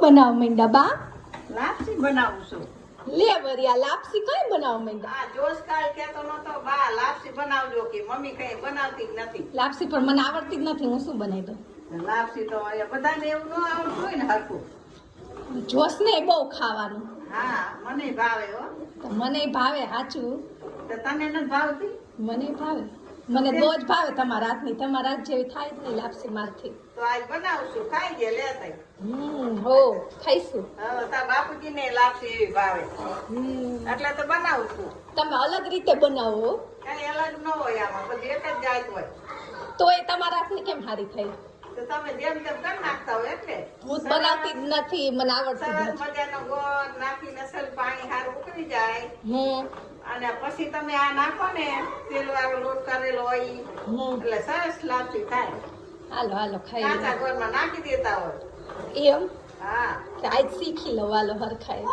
બનાવ માંડ્યા બા? લાપસી બનાવું છું. લે વરિયા લાપસી કઈ બનાવ માંડ્યા? આ જોશ કાલ કેતો નતો બા લાપસી બનાવજો કે મમ્મી કઈ બનાવતી જ નથી. લાપસી પણ મને આવડતી જ નથી, હું શું બનાવી દઉં? લાપસી તો અહીંયા બધાને એવું ન આવડતું હોય ને હરખું. જોશને બહુ ખાવાનું. હા મને ભાવે હો. તો મને ભાવે સાચું. તો તને નથી ભાવતી? મને ભાવે, મને બહુ જ ભાવે તમારા હાથની. તમારા હાથ જેવી થાય જ નહીં લાપસી મારથી. તો આજ બનાવશું, ખાઈ જે લેતા. હો ખાઈશું. હવે તાર બાપુજીને લાપસી એવી ભાવે એટલે તો બનાવું છું. તમે અલગ રીતે બનાવો કઈ અલગ ન હોય આમાં, બધી એક જ જાત હોય. તો એ તમારા હાથની કેમ સારી થઈ? તો તમે જેમ તેમ કરી નાખતા હોય એટલે. હું બનાવતી જ નથી, મને આવડતી જ સરસ નથી. મજાનો ગોળ નાખી નસલ પાણી હારું ઉકળી જાય અને પછી તમે આ નાખો ને તેલ વાળો લોટ કરેલો હોય ઈ, એટલે સરસ લાપસી થાય. હાલો હાલો ખાઈ કાચા ગોળમાં નાખી દેતા હોય. એમ હા આજ શીખી લો હાલો હરખાય.